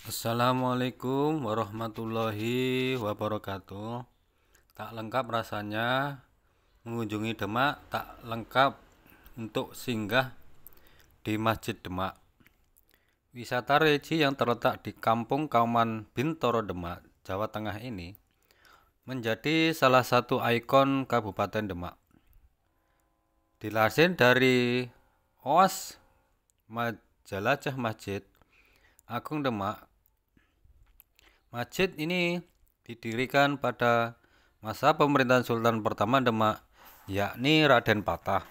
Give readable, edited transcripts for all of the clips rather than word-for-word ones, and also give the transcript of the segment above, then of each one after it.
Assalamualaikum warahmatullahi wabarakatuh. Tak lengkap rasanya mengunjungi Demak, tak lengkap untuk singgah di Masjid Demak. Wisata religi yang terletak di Kampung Kauman Bintoro Demak, Jawa Tengah ini menjadi salah satu ikon Kabupaten Demak. Dilansir dari OAS Majalajah Masjid Agung Demak, masjid ini didirikan pada masa pemerintahan Sultan pertama Demak, yakni Raden Patah.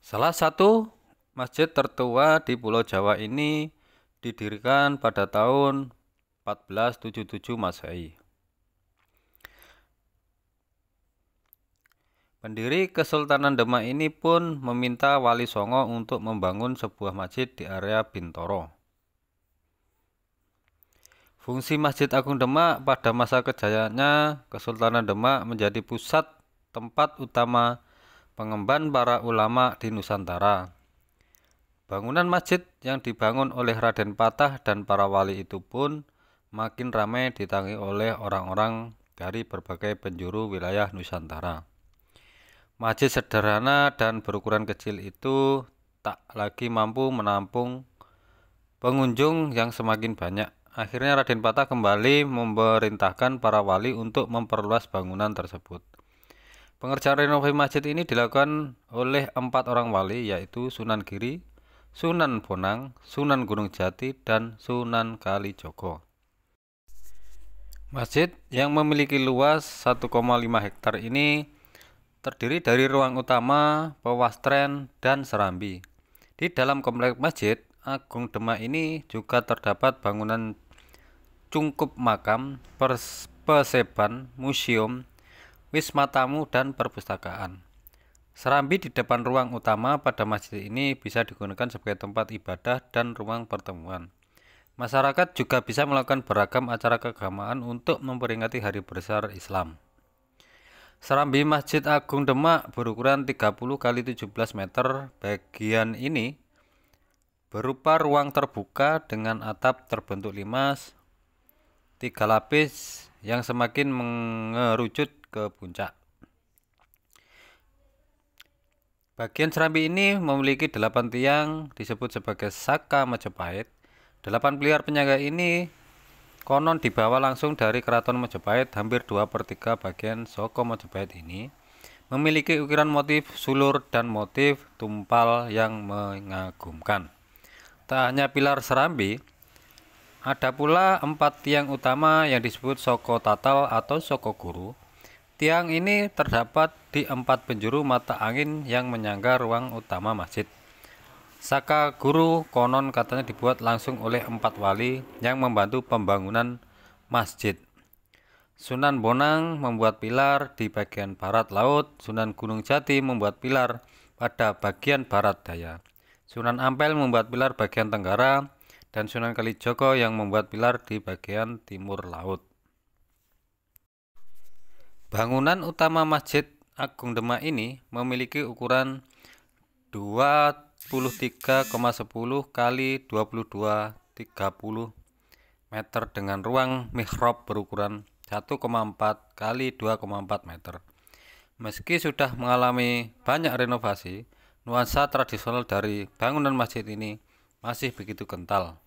Salah satu masjid tertua di Pulau Jawa ini didirikan pada tahun 1477 Masehi. Pendiri Kesultanan Demak ini pun meminta Wali Songo untuk membangun sebuah masjid di area Bintoro. Fungsi Masjid Agung Demak pada masa kejayaannya Kesultanan Demak menjadi pusat tempat utama pengemban para ulama di Nusantara. Bangunan masjid yang dibangun oleh Raden Patah dan para wali itu pun makin ramai didatangi oleh orang-orang dari berbagai penjuru wilayah Nusantara. Masjid sederhana dan berukuran kecil itu tak lagi mampu menampung pengunjung yang semakin banyak. Akhirnya Raden Patah kembali memerintahkan para wali untuk memperluas bangunan tersebut. Pengerjaan renovasi masjid ini dilakukan oleh 4 orang wali, yaitu Sunan Giri, Sunan Bonang, Sunan Gunung Jati, dan Sunan Kalijogo. Masjid yang memiliki luas 1,5 hektar ini terdiri dari ruang utama, pewastren, dan serambi. Di dalam kompleks Masjid Agung Demak ini juga terdapat bangunan cungkup makam, peseban, museum, wisma tamu, dan perpustakaan. Serambi di depan ruang utama pada masjid ini bisa digunakan sebagai tempat ibadah dan ruang pertemuan. Masyarakat juga bisa melakukan beragam acara keagamaan untuk memperingati Hari Besar Islam. Serambi Masjid Agung Demak berukuran 30 x 17 meter. Bagian ini berupa ruang terbuka dengan atap terbentuk limas 3 lapis yang semakin mengerucut ke puncak. Bagian serambi ini memiliki 8 tiang disebut sebagai Saka Majapahit. 8 pilar penjaga ini konon dibawa langsung dari Keraton Majapahit. Hampir 2/3 bagian Saka Majapahit ini memiliki ukiran motif sulur dan motif tumpal yang mengagumkan. Tak hanya pilar serambi, ada pula 4 tiang utama yang disebut Soko Tatal atau Soko Guru. Tiang ini terdapat di 4 penjuru mata angin yang menyangga ruang utama masjid. Saka Guru konon katanya dibuat langsung oleh 4 wali yang membantu pembangunan masjid. Sunan Bonang membuat pilar di bagian barat laut, Sunan Gunung Jati membuat pilar pada bagian barat daya. Sunan Ampel membuat pilar bagian tenggara, dan Sunan Kalijogo yang membuat pilar di bagian timur laut. Bangunan utama Masjid Agung Demak ini memiliki ukuran 23,10 x 22,30 meter dengan ruang mihrab berukuran 1,4 x 2,4 meter. Meski sudah mengalami banyak renovasi, nuansa tradisional dari bangunan masjid ini masih begitu kental.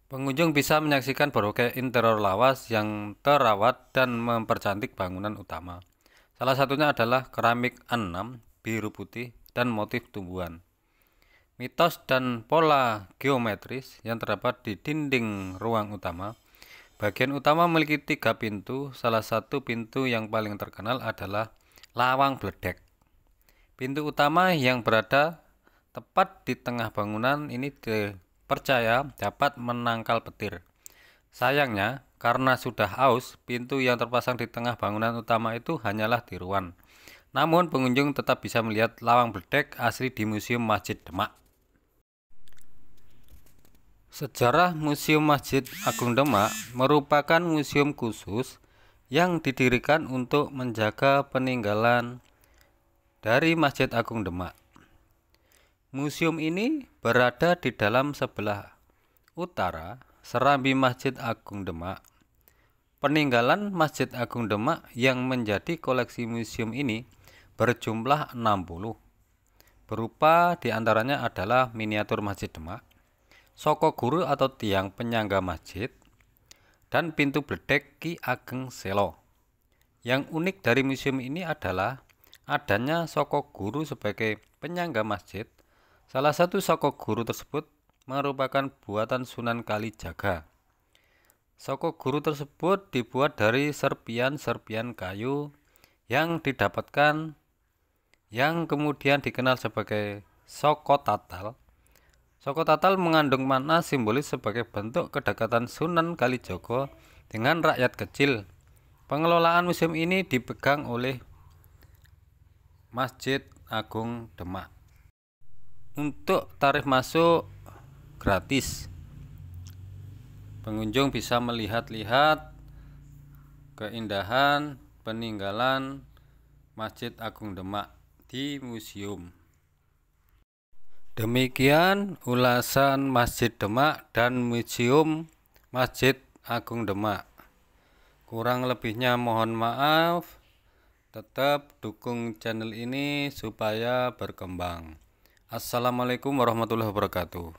Pengunjung bisa menyaksikan berbagai interior lawas yang terawat dan mempercantik bangunan utama. Salah satunya adalah keramik A6 biru putih dan motif tumbuhan. Mitos dan pola geometris yang terdapat di dinding ruang utama. Bagian utama memiliki 3 pintu. Salah satu pintu yang paling terkenal adalah Lawang Bledek. Pintu utama yang berada tepat di tengah bangunan ini dipercaya dapat menangkal petir. Sayangnya, karena sudah aus, pintu yang terpasang di tengah bangunan utama itu hanyalah tiruan. Namun pengunjung tetap bisa melihat lawang bledek asli di Museum Masjid Demak. Sejarah Museum Masjid Agung Demak merupakan museum khusus yang didirikan untuk menjaga peninggalan dari Masjid Agung Demak. Museum ini berada di dalam sebelah Utara, Serambi Masjid Agung Demak. Peninggalan Masjid Agung Demak yang menjadi koleksi museum ini berjumlah 60. Berupa diantaranya adalah miniatur Masjid Demak, soko guru atau tiang penyangga masjid, dan pintu bledek Ki Ageng Selo. Yang unik dari museum ini adalah adanya soko guru sebagai penyangga masjid. Salah satu soko guru tersebut merupakan buatan Sunan Kalijaga. Soko guru tersebut dibuat dari serpian-serpian kayu yang didapatkan yang kemudian dikenal sebagai soko tatal. Soko tatal mengandung makna simbolis sebagai bentuk kedekatan Sunan Kalijaga dengan rakyat kecil. Pengelolaan museum ini dipegang oleh Masjid Agung Demak. Untuk tarif masuk gratis. Pengunjung bisa melihat-lihat keindahan peninggalan Masjid Agung Demak di museum. Demikian ulasan Masjid Demak dan Museum Masjid Agung Demak. Kurang lebihnya mohon maaf. Tetap dukung channel ini supaya berkembang. Assalamualaikum warahmatullahi wabarakatuh.